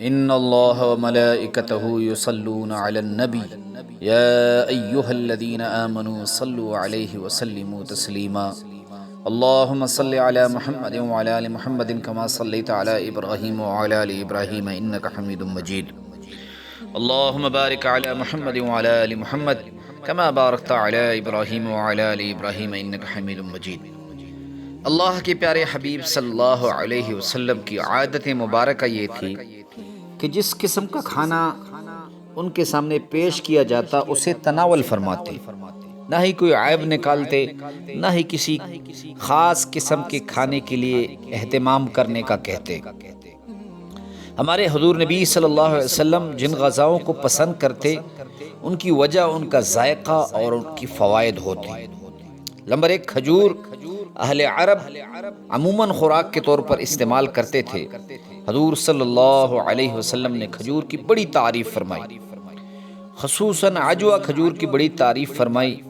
ان اللہ وملائکتہ یصلون علی النبی یا ایہا الذین آمنوا صلوا علیہ وسلموا تسلیما اللہم صل علی محمد وعلی آل محمد کما صلیت علی ابراہیم وعلی آل ابراہیم انک حمید مجید اللہم بارک علی محمد وعلی آل محمد کما بارکت علی ابراہیم وعلی آل ابراہیم انک حمید مجید۔ اللہ کے پیارے حبیب صلی اللہ علیہ وسلم کی عادت مبارکہ یہ تھی کہ جس قسم کا کھانا ان کے سامنے پیش کیا جاتا اسے تناول فرماتے، نہ ہی کوئی عیب نکالتے، نہ ہی کسی خاص قسم کے کھانے کے لیے اہتمام کرنے کا کہتے۔ ہمارے حضور نبی صلی اللہ علیہ وسلم جن غذاؤں کو پسند کرتے ان کی وجہ ان کا ذائقہ اور ان کی فوائد ہوتی۔ نمبر 1، کھجور اہل عرب عموماً خوراک کے طور پر استعمال کرتے تھے۔ حضور صلی اللہ علیہ وسلم نے کھجور کی بڑی تعریف فرمائی، خصوصاً عجوہ کھجور کی بڑی تعریف فرمائی۔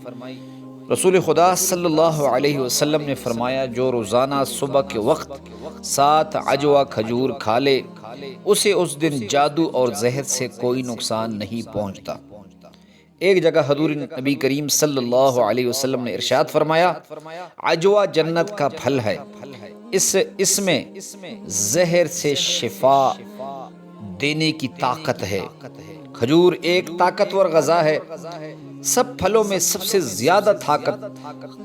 رسول خدا صلی اللہ علیہ وسلم نے فرمایا، جو روزانہ صبح کے وقت 7 عجوہ کھجور کھا لے اسے اس دن جادو اور زہر سے کوئی نقصان نہیں پہنچتا۔ ایک جگہ حضور نبی کریم صلی اللہ علیہ وسلم نے ارشاد فرمایا، عجوہ جنت کا پھل ہے، اس میں زہر سے شفا دینے کی طاقت ہے۔ کھجور ایک طاقتور غذا ہے، سب پھلوں میں سب سے زیادہ طاقت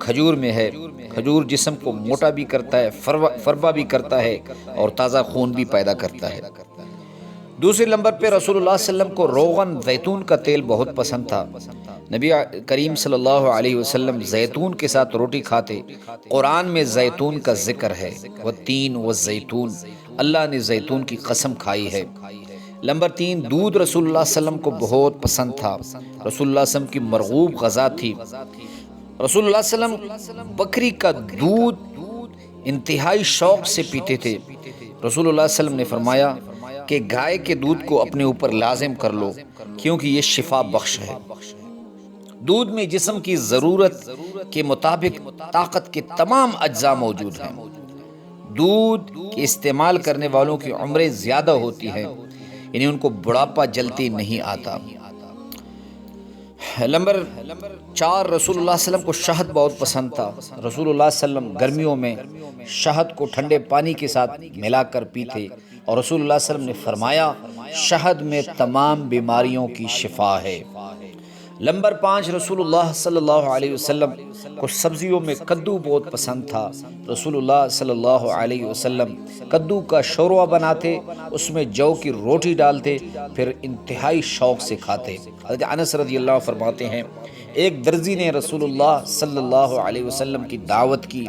کھجور میں ہے۔ کھجور جسم کو موٹا بھی کرتا ہے، فربا بھی کرتا ہے اور تازہ خون بھی پیدا کرتا ہے۔ دوسرے نمبر پہ رسول اللہ صلی اللہ علیہ وسلم کو روغن زیتون کا تیل بہت پسند تھا۔ نبی کریم صلی اللہ علیہ وسلم زیتون کے ساتھ روٹی کھاتے۔ قرآن میں زیتون کا ذکر ہے، والتین والزیتون، اللہ نے زیتون کی قسم کھائی ہے۔ نمبر 3، دودھ رسول اللہ صلی اللہ علیہ وسلم کو بہت پسند تھا، رسول اللہ صلی اللہ علیہ وسلم کی مرغوب غذا تھی۔ رسول اللہ صلی اللہ علیہ وسلم بکری کا دودھ انتہائی شوق سے پیتے تھے۔ رسول اللہ صلی اللہ علیہ وسلم نے فرمایا کہ گائے کے دودھ کو اپنے اوپر لازم کر لو کیونکہ یہ شفا بخش ہے۔ دودھ میں جسم کی ضرورت کے مطابق طاقت کے تمام اجزاء موجود ہیں۔ دودھ کے استعمال کرنے والوں کی عمریں زیادہ ہوتی ہیں، یعنی ان کو بڑھاپا جلدی نہیں آتا۔ نمبر 4، رسول اللہ صلی اللہ علیہ وسلم کو شہد بہت پسند تھا۔ رسول اللہ صلی اللہ علیہ وسلم گرمیوں میں شہد کو ٹھنڈے پانی کے ساتھ ملا کر پیتے، اور رسول اللہ صلی اللہ علیہ وسلم نے فرمایا، شہد میں تمام بیماریوں کی شفا ہے۔ نمبر 5، رسول اللہ صلی اللہ علیہ وسلم کو سبزیوں میں کدو بہت پسند تھا۔ رسول اللہ صلی اللہ علیہ وسلم کدو کا شوربہ بناتے، اس میں جو کی روٹی ڈالتے، پھر انتہائی شوق سے کھاتے۔ حضرت انس رضی اللہ عنہ فرماتے ہیں، ایک درزی نے رسول اللہ صلی اللہ علیہ وسلم کی دعوت کی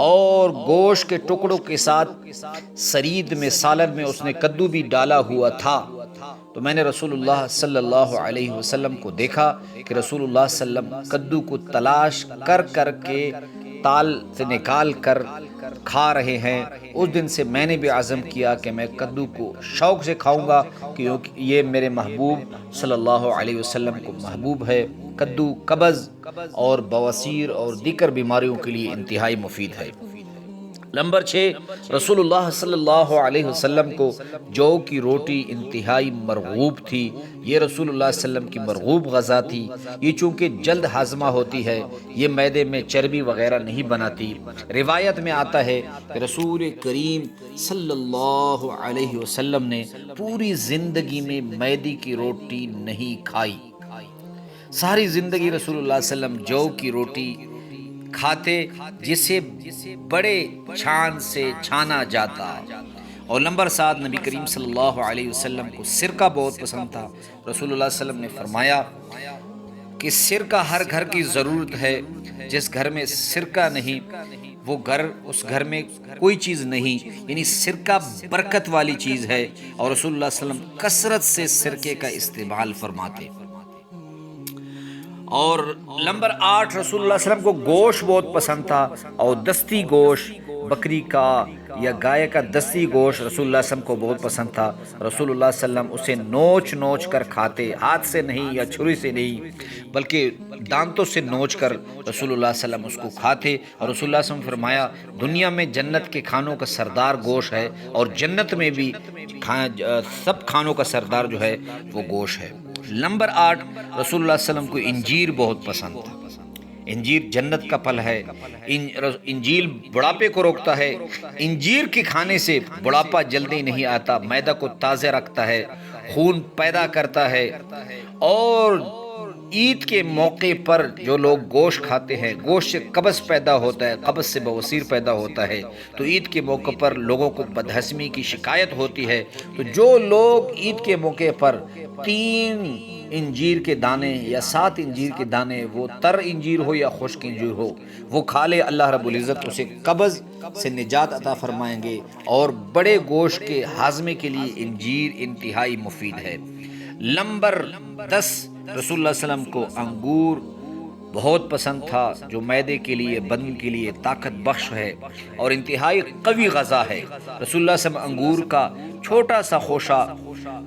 اور گوشت کے ٹکڑوں کے ساتھ سرید میں، سالن میں اس نے کدو بھی ڈالا ہوا تھا، تو میں نے رسول اللہ صلی اللہ علیہ وسلم کو دیکھا کہ رسول اللہ صلی اللہ علیہ وسلم کدو کو تلاش کر کر کے تال سے نکال کر کھا رہے ہیں۔ اس دن سے میں نے بھی عزم کیا کہ میں کدو کو شوق سے کھاؤں گا، کیونکہ یہ میرے محبوب صلی اللہ علیہ وسلم کو محبوب ہے۔ کدو قبض اور بواسیر اور دیگر بیماریوں کے لیے انتہائی مفید ہے۔ نمبر 6، رسول اللہ صلی اللہ علیہ وسلم کو جو کی روٹی انتہائی مرغوب تھی۔ یہ رسول اللہ صلی اللہ علیہ وسلم کی مرغوب غذا تھی۔ یہ چونکہ جلد ہاضمہ ہوتی ہے، یہ معدے میں چربی وغیرہ نہیں بناتی۔ روایت میں آتا ہے کہ رسول کریم صلی اللہ علیہ وسلم نے پوری زندگی میں میدے کی روٹی نہیں کھائی۔ ساری زندگی رسول اللہ صلی اللہ علیہ وسلم جو کی روٹی کھاتے جسے بڑے چھان سے چھانا جاتا۔ اور نمبر 7، نبی کریم صلی اللہ علیہ وسلم کو سرکہ بہت پسند تھا۔ رسول اللہ صلی اللہ علیہ وسلم نے فرمایا کہ سرکہ ہر گھر کی ضرورت ہے، جس گھر میں سرکہ نہیں وہ گھر، اس گھر میں کوئی چیز نہیں، یعنی سرکہ برکت والی چیز ہے، اور رسول اللہ صلی اللہ علیہ وسلم کثرت سے سرکے کا استعمال فرماتے۔ اور نمبر 8، رسول اللہ صلی اللہ علیہ وسلم کو گوشت بہت پسند تھا، اور دستی گوشت بکری کا یا گائے کا دستی گوشت رسول اللہ صلی اللہ علیہ وسلم کو بہت پسند تھا۔ رسول اللہ صلی اللہ علیہ وسلم اسے نوچ نوچ کر کھاتے، ہاتھ سے نہیں یا چھری سے نہیں بلکہ دانتوں سے نوچ کر رسول اللہ صلی اللہ علیہ وسلم اس کو کھاتے۔ اور رسول اللہ صلی اللہ علیہ وسلم فرمایا دنیا میں جنت کے کھانوں کا سردار گوشت ہے، اور جنت میں بھی سب کھانوں کا سردار جو ہے وہ گوشت ہے۔ نمبر 8، رسول اللہ صلی اللہ علیہ وسلم کو انجیر بہت پسند تھا۔ انجیر جنت کا پھل ہے، انجیل بڑھاپے کو روکتا ہے۔ انجیر کے کھانے سے بڑھاپا جلدی نہیں آتا، معدہ کو تازہ رکھتا ہے، خون پیدا کرتا ہے۔ اور عید کے موقع پر جو لوگ گوشت کھاتے ہیں، گوشت سے قبض پیدا ہوتا ہے، قبض سے بواسیر پیدا ہوتا ہے، تو عید کے موقع پر لوگوں کو بدہضمی کی شکایت ہوتی ہے۔ تو جو لوگ عید کے موقع پر 3 انجیر کے دانے یا 7 انجیر کے دانے، وہ تر انجیر ہو یا خشک انجیر ہو، وہ کھا لے، اللہ رب العزت اسے قبض سے نجات عطا فرمائیں گے۔ اور بڑے گوشت کے ہاضمے کے لیے انجیر انتہائی مفید ہے۔ نمبر 10، رسول اللہ صلی اللہ علیہ وسلم کو انگور بہت پسند تھا، جو معدے کے لیے، بدن کے لیے طاقت بخش ہے اور انتہائی قوی غذا ہے۔ رسول اللہ صلی اللہ علیہ وسلم انگور کا چھوٹا سا خوشہ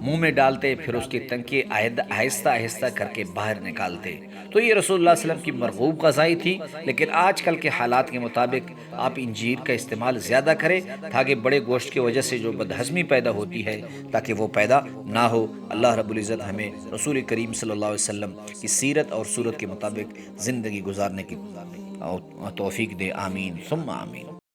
منہ میں ڈالتے، پھر اس کے تنکے آہستہ آہستہ کر کے باہر نکالتے۔ تو یہ رسول اللہ صلی اللہ علیہ وسلم کی مرغوب غذائی تھی، لیکن آج کل کے حالات کے مطابق آپ انجیر کا استعمال زیادہ کریں تاکہ بڑے گوشت کی وجہ سے جو بدہضمی پیدا ہوتی ہے تاکہ وہ پیدا نہ ہو۔ اللہ رب العزت ہمیں رسول کریم صلی اللہ علیہ وسلم کی سیرت اور صورت کے مطابق زندگی گزارنے کی توفیق دے، آمین ثم آمین۔